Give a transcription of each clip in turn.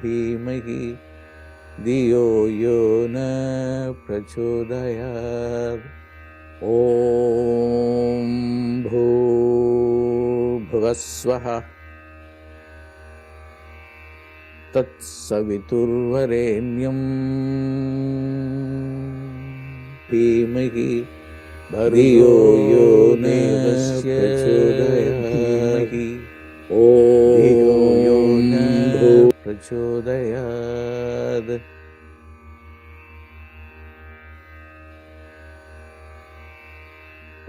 धीमहि धियो यो न प्रचोदयात्। ॐ भूर्भुवस्वः तत्सवितुर्वरेण्यं धीमहि धियो यो न प्रचोदयात्। ॐ यो न प्रचोदयात्।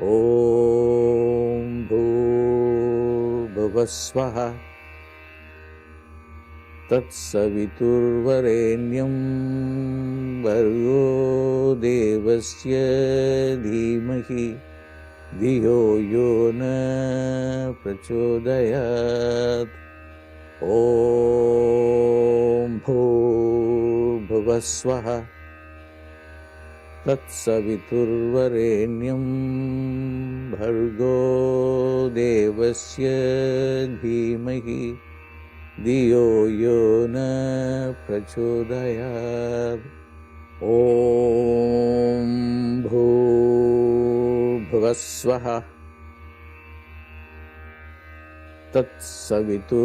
ॐ भूर्भुवस्वः तत्सवितुर्वरेण्यं भर्गो देवस्य धीमहि धियो यो न प्रचोदयात्। ॐ भूर्भुवस्वः तत्सवितुर्वरेण्यं भर्गो देवस्य धीमहि धियो यो न प्रचोदयात्। ॐ भूर्भुवस्वः तत्सवितुर्वरेण्यं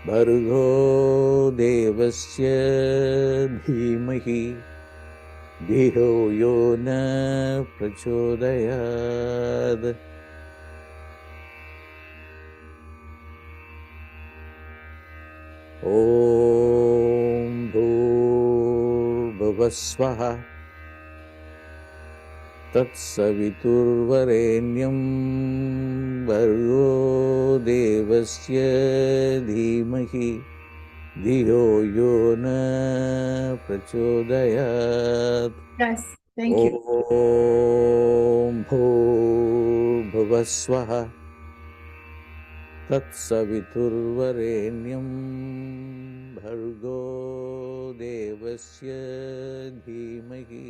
भर्गो देवस्य धीमहि धियो यो न प्रचोदयात्। ॐ भूर्भुवस्वः तत्सवितुर्वरेण्यं भर्गो देवस्य धीमहि धियो यो न प्रचोदयात्। Yes, thank you. ॐ भूर्भुवस्वः तत्सवितुर्वरेण्यं भर्गो देवस्य धीमहि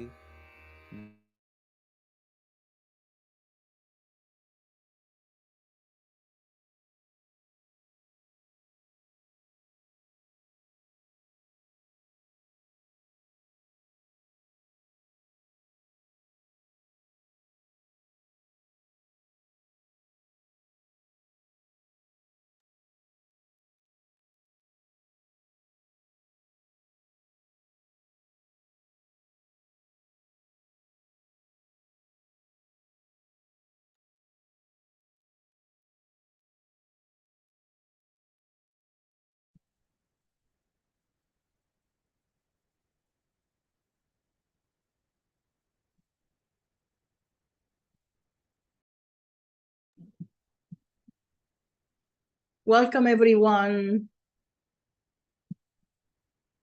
Welcome, everyone.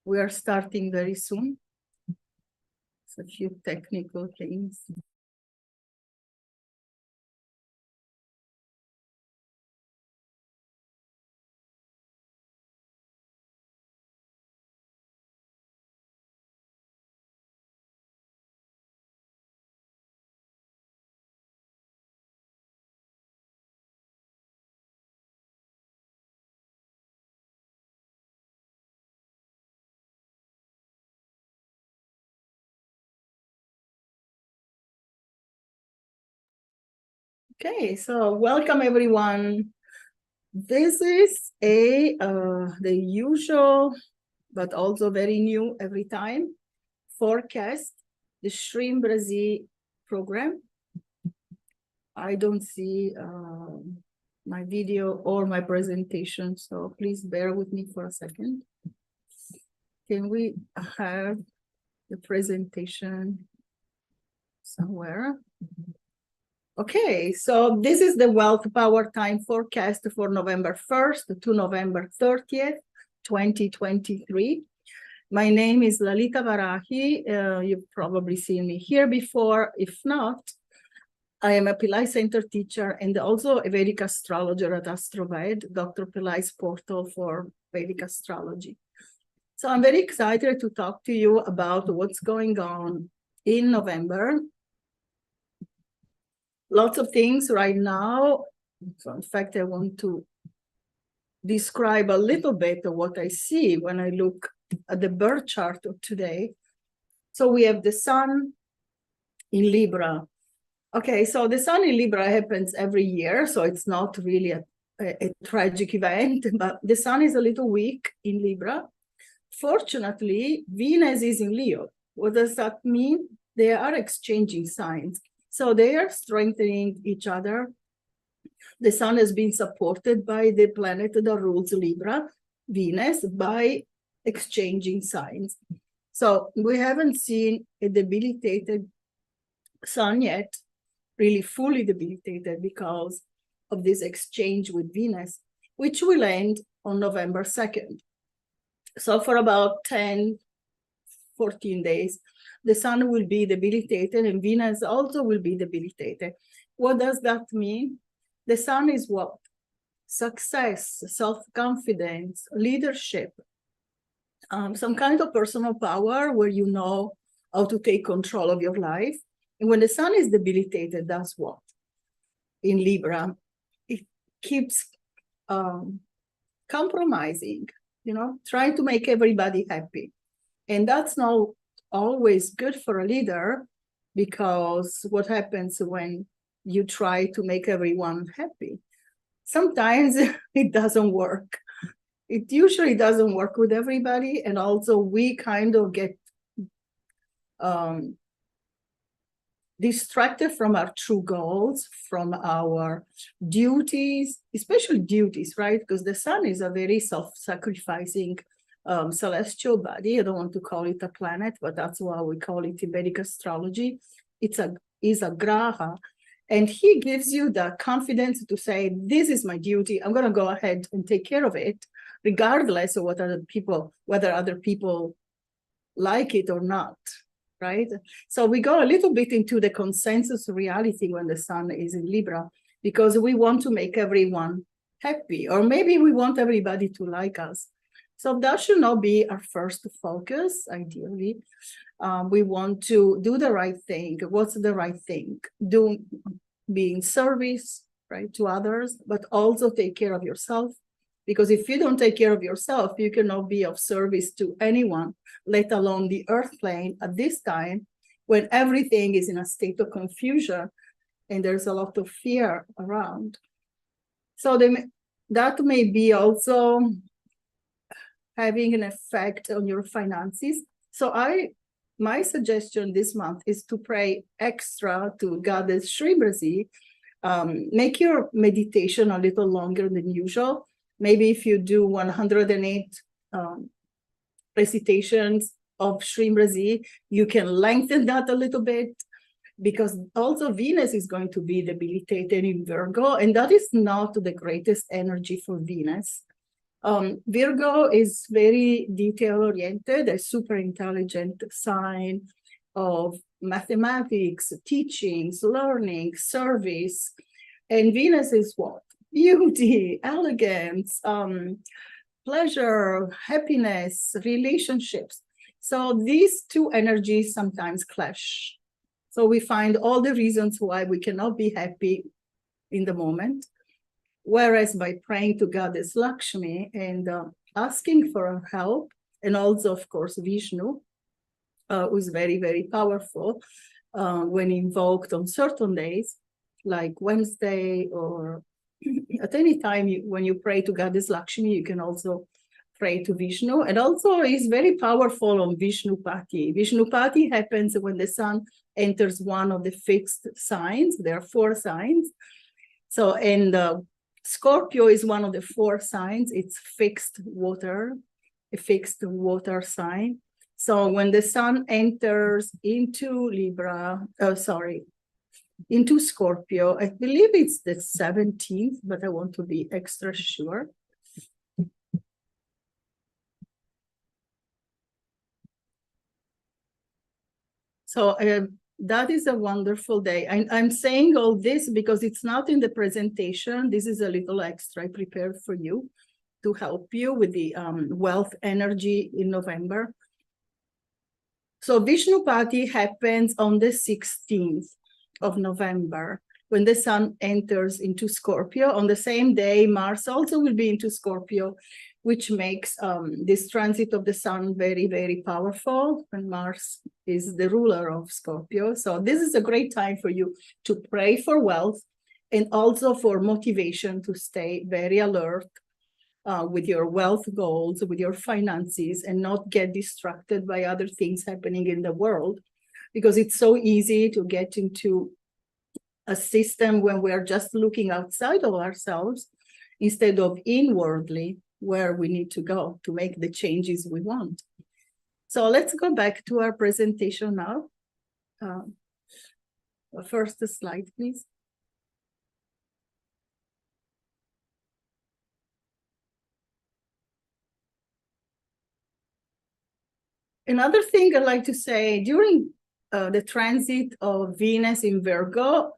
We are starting very soon. It's a few technical things. Okay, so welcome everyone. This is the usual, but also very new every time, forecast, the Shreem Brzee program. I don't see my video or my presentation, so please bear with me for a second. Can we have the presentation somewhere? Okay, so this is the Wealth Power Time forecast for November 1st to November 30th, 2023. My name is Lalitha Varahi. You've probably seen me here before. If not, I am a Pillai Center teacher and also a Vedic astrologer at AstroVed, Dr. Pillai's portal for Vedic astrology. So I'm very excited to talk to you about what's going on in November. Lots of things right now. So in fact, I want to describe a little bit of what I see when I look at the birth chart of today. So we have the sun in Libra. Okay, so the sun in Libra happens every year, so it's not really a tragic event, but the sun is a little weak in Libra. Fortunately, Venus is in Leo. What does that mean? They are exchanging signs. So they are strengthening each other. The sun has been supported by the planet that rules Libra, Venus, by exchanging signs. So we haven't seen a debilitated sun yet, really fully debilitated because of this exchange with Venus, which will end on November 2nd. So for about 10, 14 days, the sun will be debilitated and Venus also will be debilitated. What does that mean? The sun is what? Success, self-confidence, leadership, some kind of personal power where you know how to take control of your life. And when the sun is debilitated, that's what? In Libra, it keeps compromising, trying to make everybody happy. And that's not always good for a leader, because what happens when you try to make everyone happy? Sometimes it doesn't work. It usually doesn't work with everybody. And also we kind of get distracted from our true goals, from our duties, especially duties, right? Because the sun is a very self-sacrificing celestial body. I don't want to call it a planet, but that's why we call it in Vedic astrology. It's a graha. And he gives you the confidence to say, this is my duty. I'm going to go ahead and take care of it, regardless of whether other people like it or not, right? So we go a little bit into the consensus reality when the sun is in Libra, because we want to make everyone happy, or maybe we want everybody to like us. So that should not be our first focus, ideally. We want to do the right thing. What's the right thing? Be in service, right, to others, but also take care of yourself. Because if you don't take care of yourself, you cannot be of service to anyone, let alone the earth plane at this time, when everything is in a state of confusion and there's a lot of fear around. So that may be also having an effect on your finances. So my suggestion this month is to pray extra to Goddess Shreem Brzee. Make your meditation a little longer than usual. Maybe if you do 108 recitations of Shreem Brzee, you can lengthen that a little bit, because also Venus is going to be debilitated in Virgo, and that is not the greatest energy for Venus. Virgo is very detail-oriented, a super intelligent sign of mathematics, teachings, learning, service. And Venus is what? Beauty, elegance, pleasure, happiness, relationships. So these two energies sometimes clash. So we find all the reasons why we cannot be happy in the moment. Whereas by praying to Goddess Lakshmi and asking for her help, and also, of course, Vishnu, who is very, very powerful when invoked on certain days, like Wednesday, or at any time when you pray to Goddess Lakshmi, you can also pray to Vishnu. And also is very powerful on Vishnupati. Vishnupati happens when the sun enters one of the fixed signs. There are 4 signs. So, and Scorpio is one of the 4 signs. It's fixed water, a fixed water sign. So when the sun enters into into Scorpio, I believe it's the 17th, but I want to be extra sure. So that is a wonderful day. I'm saying all this because it's not in the presentation. This is a little extra I prepared for you to help you with the wealth energy in November. So Vishnupati happens on the 16th of November, when the sun enters into Scorpio. On the same day, Mars also will be into Scorpio, which makes this transit of the sun very, very powerful. And Mars is the ruler of Scorpio. So this is a great time for you to pray for wealth and also for motivation to stay very alert with your wealth goals, with your finances, and not get distracted by other things happening in the world, because it's so easy to get into a system when we're just looking outside of ourselves instead of inwardly where we need to go to make the changes we want. So let's go back to our presentation now. First slide, please. Another thing I'd like to say, during the transit of Venus in Virgo,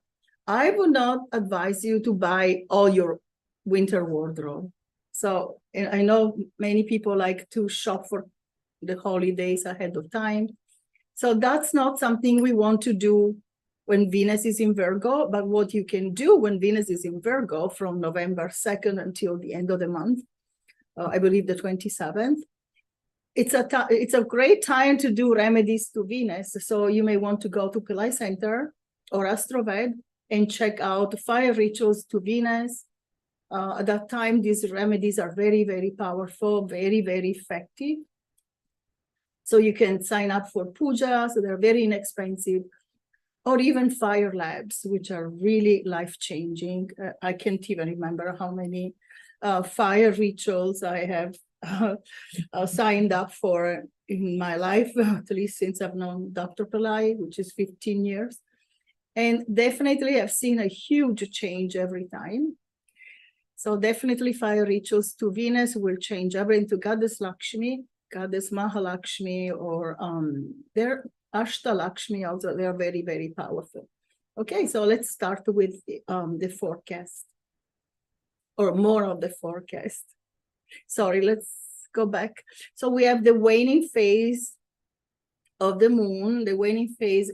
I would not advise you to buy all your winter wardrobe. So I know many people like to shop for the holidays ahead of time. So that's not something we want to do when Venus is in Virgo, but what you can do when Venus is in Virgo from November 2nd until the end of the month, I believe the 27th, it's a great time to do remedies to Venus. So you may want to go to Pillai Center or Astroved and check out fire rituals to Venus. At that time, these remedies are very, very powerful, very, very effective. So you can sign up for pujas, so they're very inexpensive, or even fire labs, which are really life-changing. I can't even remember how many fire rituals I have signed up for in my life, at least since I've known Dr. Pillai, which is 15 years. And definitely I've seen a huge change every time. So definitely fire rituals to Venus will change everything, to Goddess Lakshmi, Goddess Mahalakshmi, or they're Ashtalakshmi also, they are very, very powerful. Okay, so let's start with the forecast, or more of the forecast. Sorry, let's go back. So we have the waning phase of the moon. The waning phase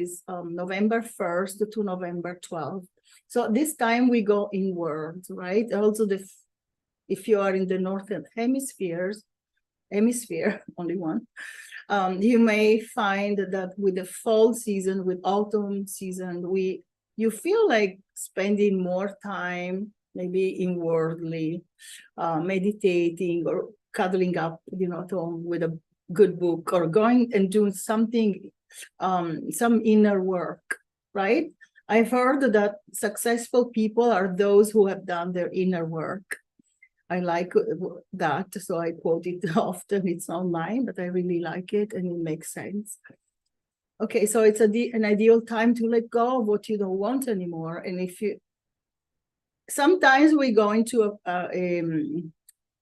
is November 1st to November 12th. So this time we go inwards, right? Also, if you are in the northern hemisphere, only one, you may find that with the fall season, with autumn season, you feel like spending more time, maybe inwardly, meditating or cuddling up, at home with a good book, or going and doing something, some inner work, right? I've heard that successful people are those who have done their inner work. I like that, so I quote it often. It's online, but I really like it, and it makes sense. Okay, so it's an ideal time to let go of what you don't want anymore. And sometimes we go into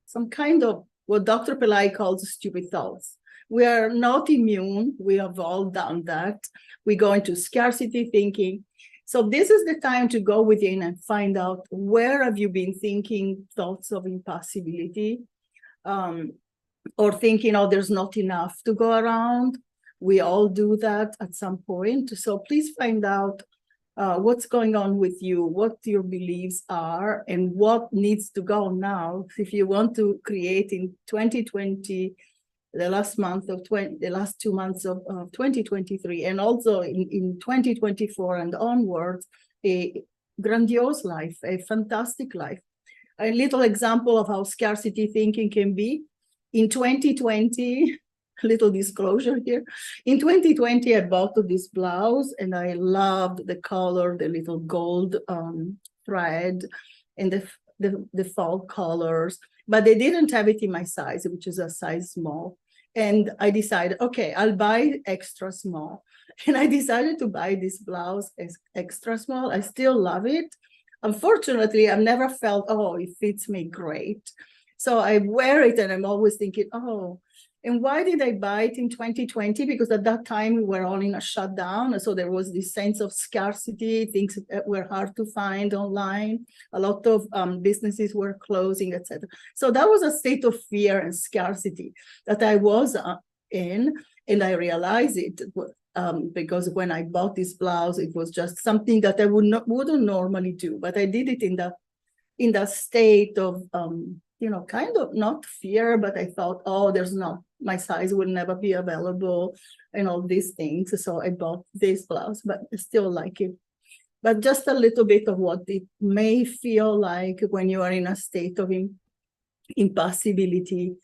some kind of what Dr. Pillai calls stupid thoughts. We are not immune. We have all done that. We go into scarcity thinking. So this is the time to go within and find out, where have you been thinking thoughts of impossibility, or thinking, oh, there's not enough to go around. We all do that at some point. So please find out what's going on with you, what your beliefs are, and what needs to go now. If you want to create in 2020, the last 2 months of 2023, and also in 2024 and onwards, a grandiose life, a fantastic life. A little example of how scarcity thinking can be. In 2020, little disclosure here. In 2020, I bought this blouse and I loved the color, the little gold thread, and the fall colors, but they didn't have it in my size, which is a size small. And I decided, okay, I'll buy extra small. And I decided to buy this blouse as extra small. I still love it. Unfortunately, I've never felt, oh, it fits me great. So I wear it and I'm always thinking, oh, and why did I buy it in 2020? Because at that time we were all in a shutdown. So there was this sense of scarcity. Things were hard to find online. A lot of businesses were closing, etc. So that was a state of fear and scarcity that I was in. And I realized it because when I bought this blouse, it was just something that I wouldn't normally do, but I did it in that state of, you know, kind of not fear, but I thought, oh, my size will never be available and all these things. So I bought this blouse, but I still like it. But just a little bit of what it may feel like when you are in a state of impossibility.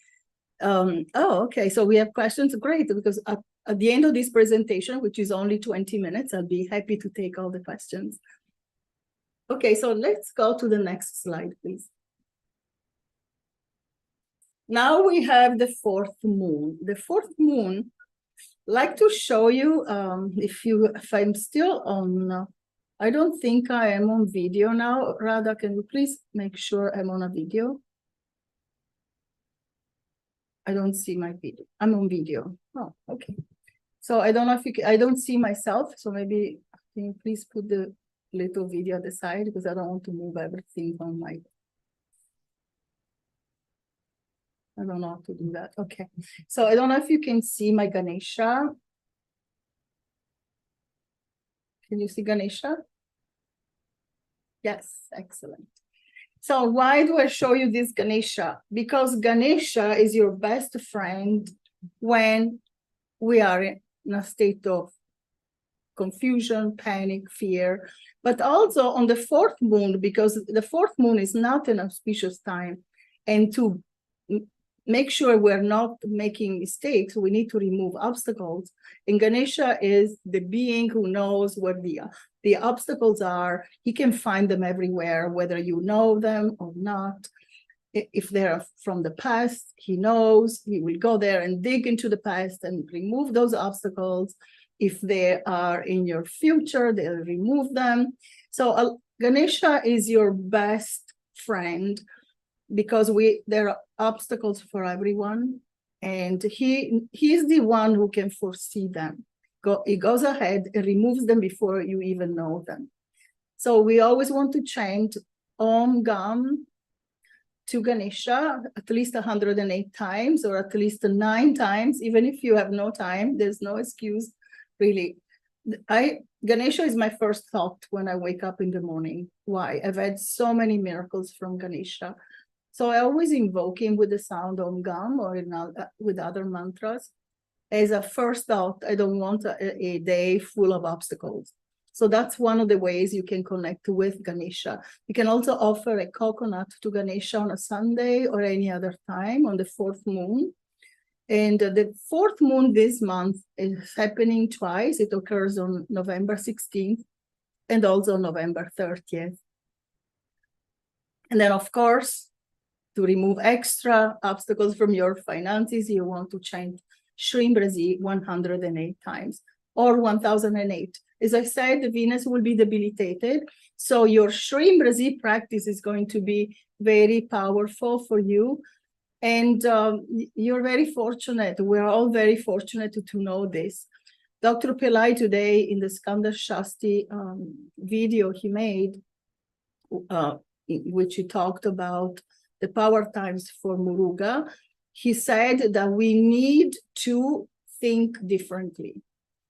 Okay, so we have questions. Great, because at the end of this presentation, which is only 20 minutes, I'll be happy to take all the questions. Okay, so let's go to the next slide, please. Now we have the fourth moon. The fourth moon, I'd like to show you, if I'm still on, I don't think I am on video now. Radha, can you please make sure I'm on a video? I don't see my video. I'm on video. Oh, okay. So I don't know if I don't see myself. So maybe can you please put the little video at the side, because I don't want to move everything on my. I don't know how to do that. Okay. So I don't know if you can see my Ganesha. Can you see Ganesha? Yes, excellent. So why do I show you this Ganesha? Because Ganesha is your best friend when we are in a state of confusion, panic, fear, but also on the fourth moon, because the fourth moon is not an auspicious time. And to make sure we're not making mistakes, we need to remove obstacles. And Ganesha is the being who knows where the obstacles are. He can find them everywhere, whether you know them or not. If they're from the past, he knows. He will go there and dig into the past and remove those obstacles. If they are in your future, they'll remove them. So Ganesha is your best friend, because there are obstacles for everyone, and he is the one who can foresee them. He goes ahead and removes them before you even know them. So we always want to chant Om Gam to Ganesha at least 108 times, or at least 9 times. Even if you have no time, there's no excuse, really. Ganesha is my first thought when I wake up in the morning. Why? I've had so many miracles from Ganesha. So I always invoke him with the sound Om Gam, or with other mantras. As a first thought, I don't want a day full of obstacles. So that's one of the ways you can connect with Ganesha. You can also offer a coconut to Ganesha on a Sunday or any other time on the fourth moon. And the fourth moon this month is happening twice. It occurs on November 16th and also November 30th. And then, of course, to remove extra obstacles from your finances, you want to chant Shreem Brzee 108 times, or 1008. As I said, the Venus will be debilitated. So your Shreem Brzee practice is going to be very powerful for you. And you're very fortunate. We're all very fortunate to know this. Dr. Pillai today in the Skanda Shasti video he made, in which he talked about the Powertimes for Muruga, he said that we need to think differently.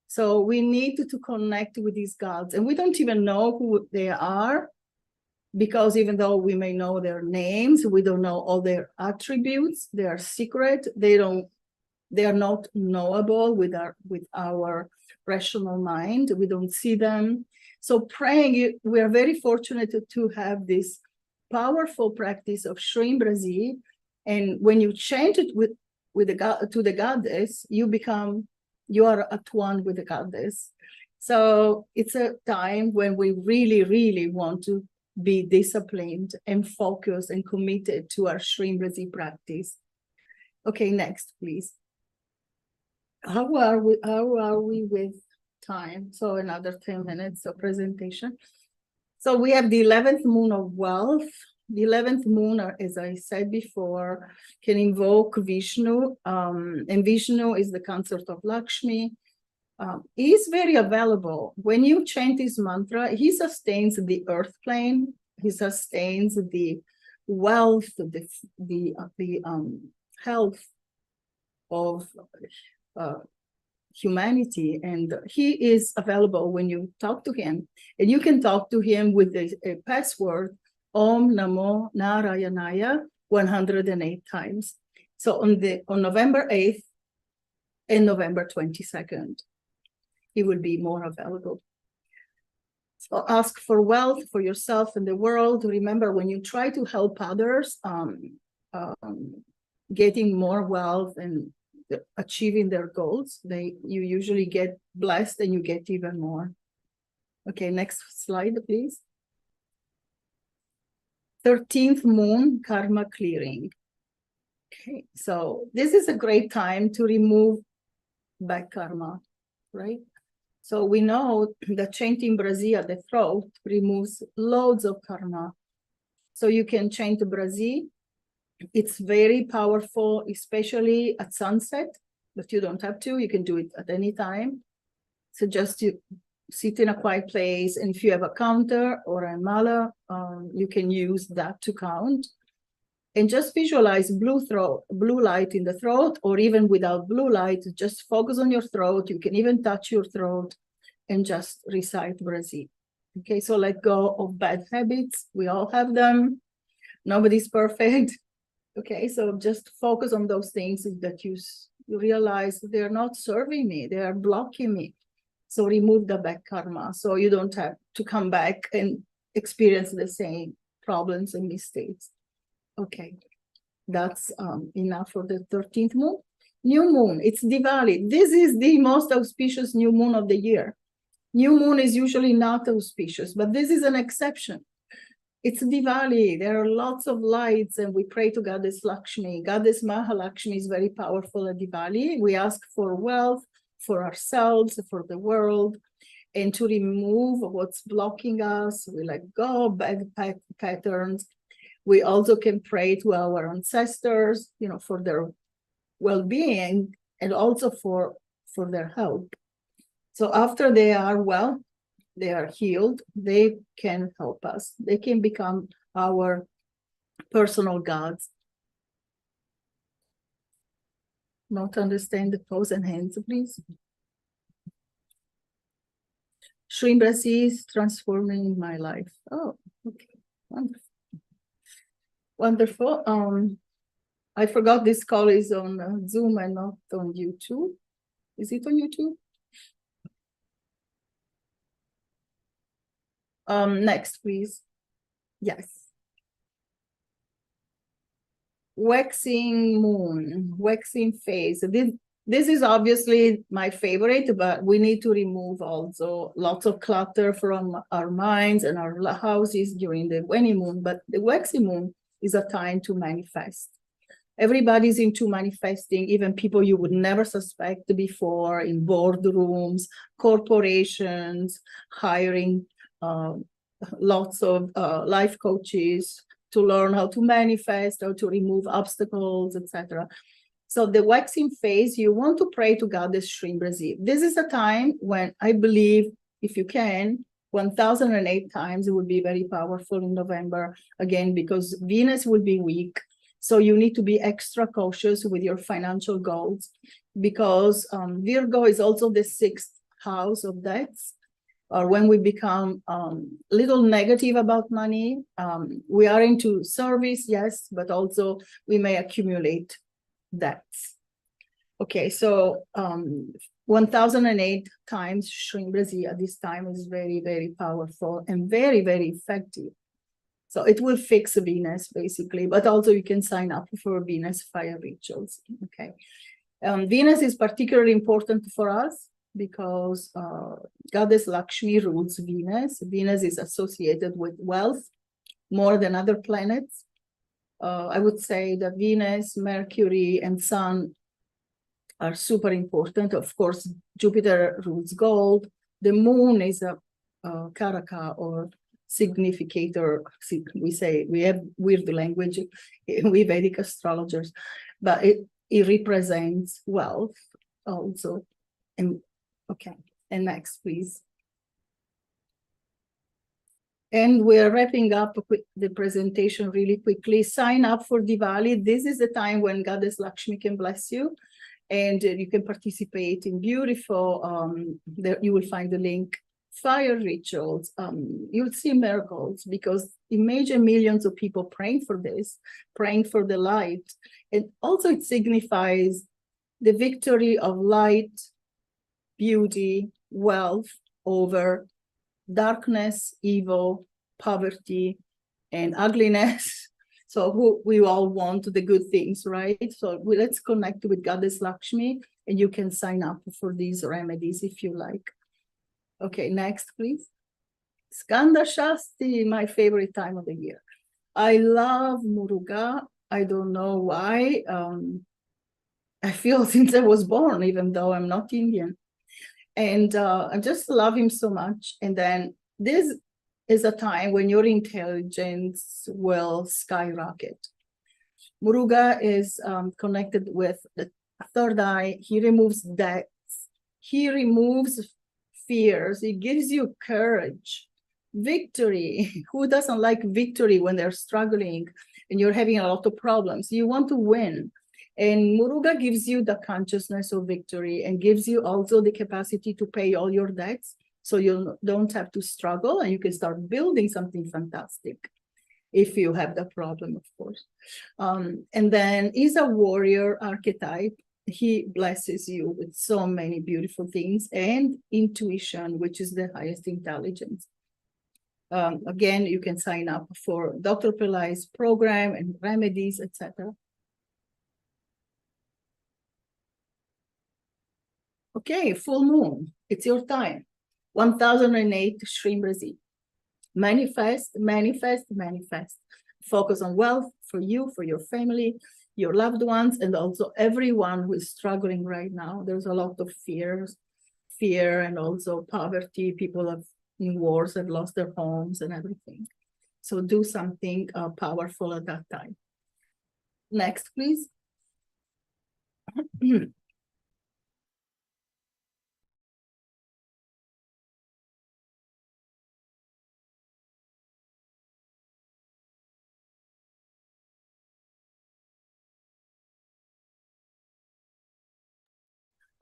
So we need to connect with these gods, and we don't even know who they are, because even though we may know their names, we don't know all their attributes. They are secret. They are not knowable with our rational mind. We don't see them. So praying, we are very fortunate to have this powerful practice of Shreem Brzee. And when you chant it to the goddess, you are at one with the goddess. So it's a time when we really, really want to be disciplined and focused and committed to our Shreem Brzee practice. Okay, next, please. How are we with time? So another 10 minutes of presentation. So we have the 11th moon of wealth. The 11th moon, as I said before, can invoke Vishnu, and Vishnu is the consort of Lakshmi. He is very available. When you chant his mantra, he sustains the earth plane, he sustains the wealth, the health of humanity, and he is available when you talk to him. And you can talk to him with a password, Om Namo Narayanaya, 108 times. So on November 8th and November 22nd, he will be more available. So ask for wealth for yourself and the world. Remember, when you try to help others, getting more wealth and achieving their goals, you usually get blessed and you get even more. Okay, next slide, please. 13th moon karma clearing. Okay, so this is a great time to remove back karma, right? So we know that chanting Brzee at the throat removes loads of karma. So you can chant Brzee. It's very powerful, especially at sunset, but you don't have to. You can do it at any time. So just you sit in a quiet place, and if you have a counter or a mala, you can use that to count. And just visualize blue light in the throat, or even without blue light, just focus on your throat. You can even touch your throat and just recite Brzee. Okay, so let go of bad habits. We all have them. Nobody's perfect. Okay, so just focus on those things that you realize they're not serving me, they are blocking me. So remove the back karma, so you don't have to come back and experience the same problems and mistakes. Okay, that's enough for the 13th moon. New moon, it's Diwali. This is the most auspicious new moon of the year. New moon is usually not auspicious, but this is an exception. It's Diwali. There are lots of lights, and we pray to Goddess Lakshmi. Goddess Mahalakshmi is very powerful at Diwali. We ask for wealth for ourselves, for the world, and to remove what's blocking us. We let go of bad patterns. We also can pray to our ancestors, for their well-being and also for their help. So after they are well, they are healed, they can help us. They can become our personal gods. Not understand the pose and hands, please. Shreem Brzee is transforming my life. Oh, okay, wonderful. Wonderful. I forgot this call is on Zoom and not on YouTube. Is it on YouTube? Next, please. Yes. Waxing moon, waxing phase. This is obviously my favorite, but we need to remove also lots of clutter from our minds and our houses during the waning moon. But the waxing moon is a time to manifest. Everybody's into manifesting, even people you would never suspect before, in boardrooms, corporations, hiring lots of life coaches to learn how to manifest, how to remove obstacles, etc. So the waxing phase, you want to pray to Goddess Shreem Brzee. This is a time when I believe, if you can, 1008 times, it would be very powerful in November, again, because Venus will be weak. So you need to be extra cautious with your financial goals, because Virgo is also the 6th house of debts. Or when we become a little negative about money, we are into service, yes, but also we may accumulate debts. Okay, so 1008 times Shreem Brzee at this time is very, very powerful and very, very effective. So it will fix Venus, basically, but also you can sign up for Venus fire rituals, okay? Venus is particularly important for us because Goddess Lakshmi rules Venus. Venus is associated with wealth more than other planets. I would say that Venus, Mercury, and Sun are super important. Of course, Jupiter rules gold. The moon is a karaka, or significator. We say, we have weird language, we Vedic astrologers, but it represents wealth also. And okay, and next, please. And we're wrapping up the presentation really quickly. Sign up for Diwali. This is the time when Goddess Lakshmi can bless you. And you can participate in beautiful, there you will find the link, fire rituals. You'll see miracles, because imagine millions of people praying for this, praying for the light. And also it signifies the victory of light, beauty, wealth over darkness, evil, poverty, and ugliness. So we all want the good things, right? So let's connect with Goddess Lakshmi, and you can sign up for these remedies if you like. Okay, next, please. Skanda Shasti, my favorite time of the year. I love Muruga. I don't know why. I feel since I was born, even though I'm not Indian. And I just love him so much. And then this is a time when your intelligence will skyrocket. Muruga is connected with the third eye. He removes debts. He removes fears. He gives you courage, victory. Who doesn't like victory when they're struggling and you're having a lot of problems? You want to win. And Muruga gives you the consciousness of victory and gives you also the capacity to pay all your debts, so you don't have to struggle, and you can start building something fantastic if you have the problem, of course. And then he's a warrior archetype. He blesses you with so many beautiful things, and intuition, which is the highest intelligence. Again, you can sign up for Dr. Pillai's program and remedies, etc. Okay, full moon, it's your time. 1008 Shreem Brzee. Manifest, manifest, manifest. Focus on wealth for you, for your family, your loved ones, and also everyone who is struggling right now. There's a lot of fear, and also poverty. People have in wars have lost their homes and everything. So do something powerful at that time. Next, please.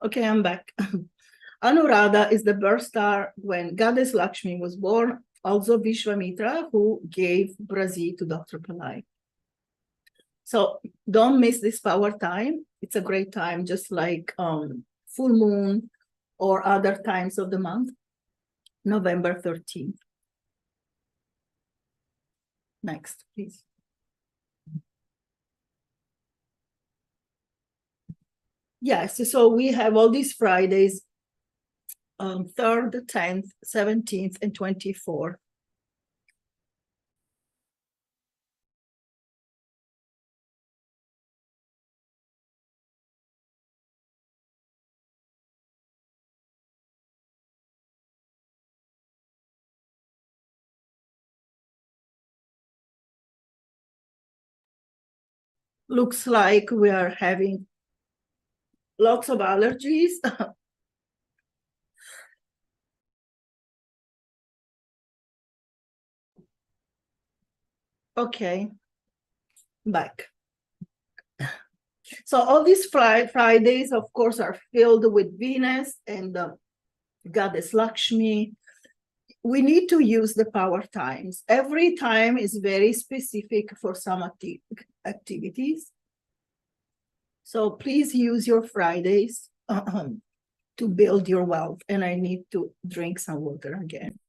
Okay, I'm back. Anuradha is the birth star when Goddess Lakshmi was born, also Vishwamitra, who gave Brzee to Dr. Pillai. So don't miss this power time. It's a great time, just like full moon or other times of the month. November 13th. Next, please. Yes, so we have all these Fridays, 3rd, 10th, 17th, and 24th. Looks like we are having lots of allergies. Okay, back. So all these Fridays, of course, are filled with Venus and Goddess Lakshmi. We need to use the power times. Every time is very specific for some activities. So please use your Fridays to build your wealth. And I need to drink some water again.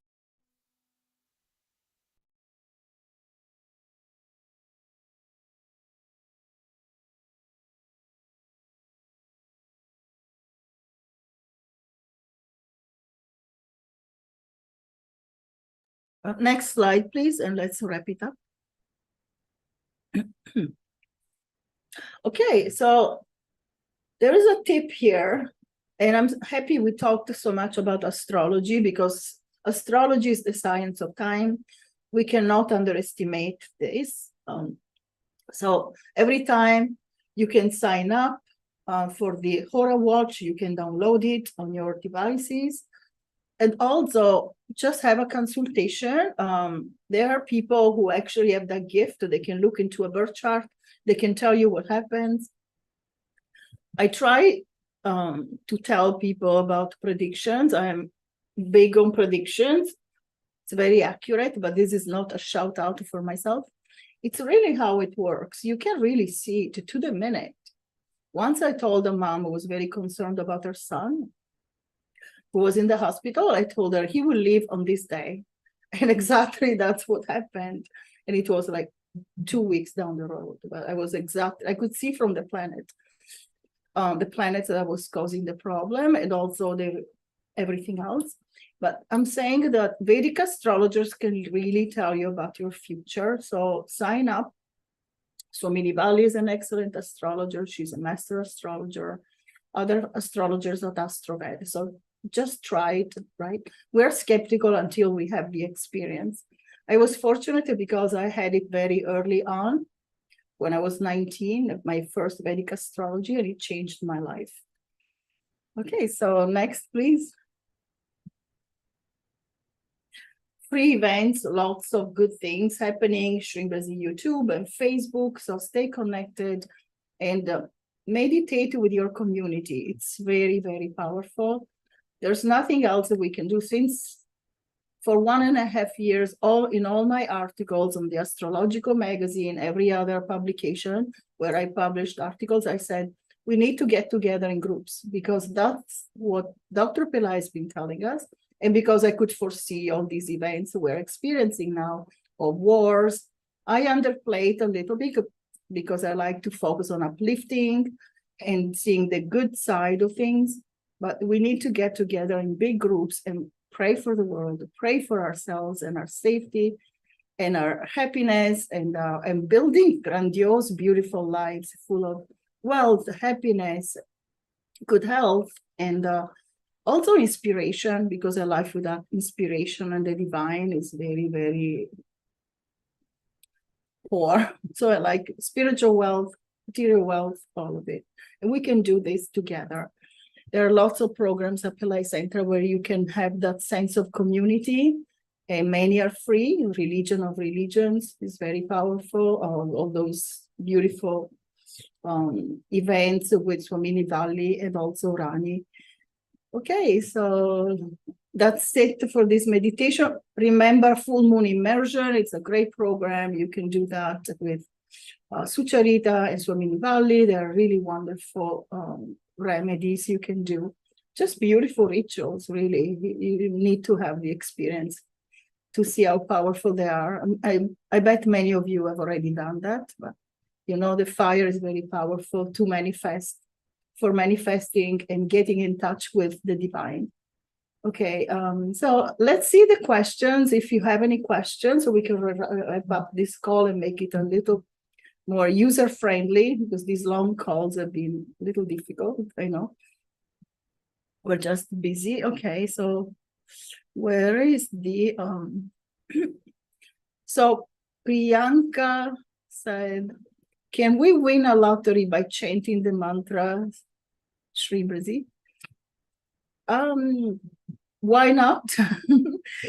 Next slide, please, and let's wrap it up. Okay, so there is a tip here, and I'm happy we talked so much about astrology, because astrology is the science of time. We cannot underestimate this. So every time you can sign up for the Hora Watch, you can download it on your devices. And also just have a consultation. There are people who actually have that gift. They can look into a birth chart. They can tell you what happens. I try to tell people about predictions. I am big on predictions. It's very accurate, but this is not a shout out for myself. It's really how it works. You can really see it to the minute. Once I told a mom who was very concerned about her son, who was in the hospital, I told her he will leave on this day. And exactly that's what happened. And it was like 2 weeks down the road. But I could see from the planet that was causing the problem, and also everything else. But I'm saying that Vedic astrologers can really tell you about your future. So sign up. Swamini Bali is an excellent astrologer. She's a master astrologer. Other astrologers at AstroVed. So just try it, right? We're skeptical until we have the experience. I was fortunate because I had it very early on. When I was 19, my first Vedic astrology, and it changed my life. Okay, so next, please. Free events, lots of good things happening, Shreem Brzee YouTube and Facebook, so stay connected and meditate with your community. It's very, very powerful. There's nothing else that we can do. Since for 1.5 years, in all my articles on the Astrological magazine, every other publication where I published articles, I said, we need to get together in groups, because that's what Dr. Pillai has been telling us. And because I could foresee all these events we're experiencing now, of wars, I underplayed a little bit because I like to focus on uplifting and seeing the good side of things. But we need to get together in big groups and pray for the world, pray for ourselves and our safety and our happiness, and building grandiose, beautiful lives full of wealth, happiness, good health, and also inspiration, because a life without inspiration and the divine is very, very poor. So I like spiritual wealth, material wealth, all of it. And we can do this together. There are lots of programs at Pillai Center where you can have that sense of community, and many are free. Religion of Religions is very powerful. All those beautiful events with Swamini Valley and also Rani. Okay, so that's it for this meditation. Remember, full moon immersion. It's a great program. You can do that with Sucharita and Swamini Valley. They are really wonderful remedies you can do. Just beautiful rituals, really. You need to have the experience to see how powerful they are. I bet many of you have already done that, but you know, the fire is very powerful to manifest, for manifesting and getting in touch with the divine. Okay, so let's see the questions. If you have any questions, so we can wrap up this call and make it a little more user-friendly, because these long calls have been a little difficult, I know. We're just busy. Okay, so where is the so Priyanka said, can we win a lottery by chanting the mantra Shreem Brzee? Why not?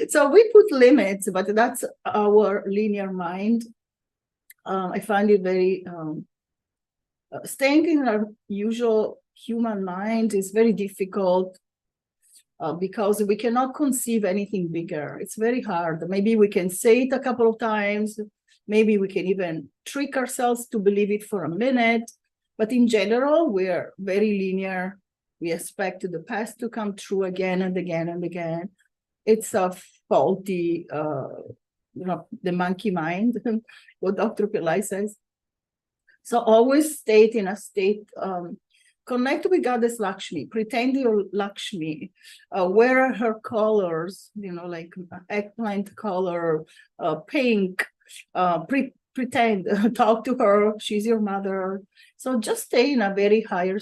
So we put limits, but that's our linear mind. I find it very staying in our usual human mind is very difficult because we cannot conceive anything bigger. It's very hard. Maybe we can say it a couple of times. Maybe we can even trick ourselves to believe it for a minute. But in general, we're very linear. We expect the past to come true again and again and again. It's a faulty, the monkey mind, what Dr. Pillai says. So always stay in a state, connect with Goddess Lakshmi, pretend you're Lakshmi, wear her colors, you know, like eggplant color, pink, pretend, talk to her, she's your mother. So just stay in a very high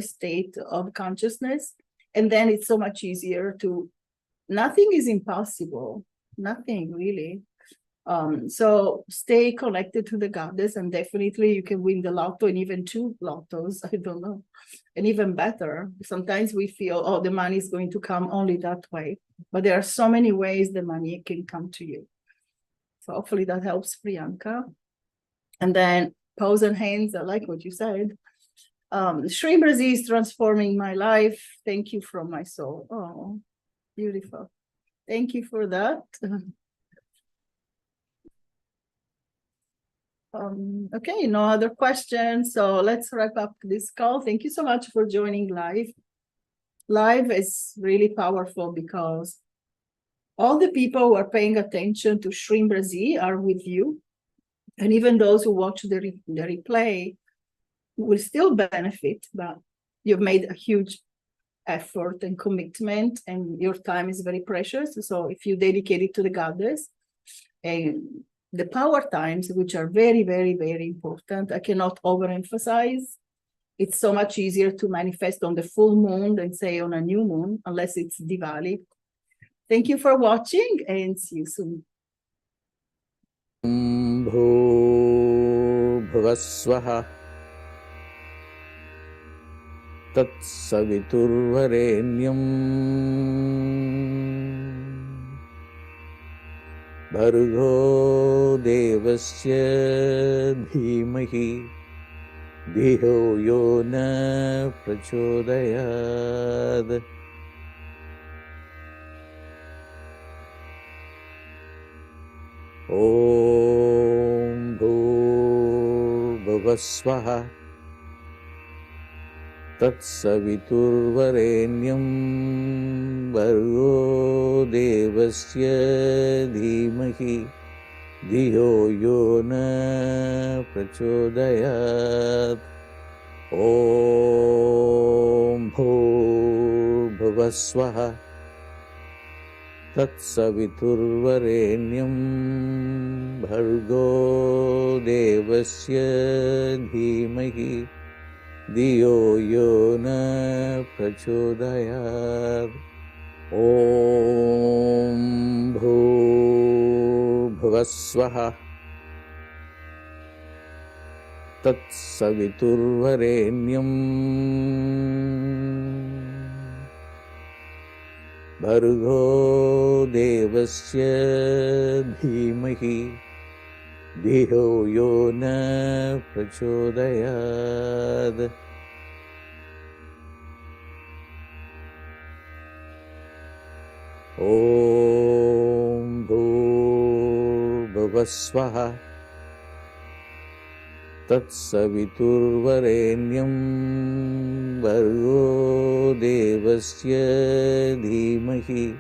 state of consciousness. And then it's so much easier nothing is impossible, nothing really. So stay connected to the goddess, and definitely you can win the lotto, and even 2 lottos, I don't know, and even better. Sometimes we feel, oh, the money is going to come only that way, but there are so many ways the money can come to you. So hopefully that helps, Priyanka. And then paws and hands, I like what you said. Shreem Brzee is transforming my life. Thank you from my soul. Oh, beautiful. Thank you for that. Okay, no other questions. So let's wrap up this call. Thank you so much for joining live. Live is really powerful because all the people who are paying attention to Shreem Brzee are with you. And even those who watch the replay will still benefit, but you've made a huge effort and commitment, and your time is very precious. So if you dedicate it to the goddess, and the power times, which are very, very, very important, I cannot overemphasize. It's so much easier to manifest on the full moon than say on a new moon, unless it's Diwali. Thank you for watching and see you soon. भूर्भुवस्वः तत्सवितुर्वरेण्यं भर्गो देवस्य धीमहि धियो यो न प्रचोदयात् ॐ भूर्भुवस्वः तत्सवितुर्वरेण्यं भर्गो देवस्य धीमहि धियो यो न प्रचोदयात् ॐ भूर्भुवस्वः तत्सवितुर्वरेण्यं भर्गो देवस्य धीमहि धियो यो न प्रचोदयात् ॐ भूर्भुवस्वः तत्सवितुर्वरेण्यं भर्गो देवस्य धीमहि धियो यो न प्रचोदयात् ॐ भूर्भुवस्वः तत्सवितुर्वरेण्यं भर्गो देवस्य धीमहि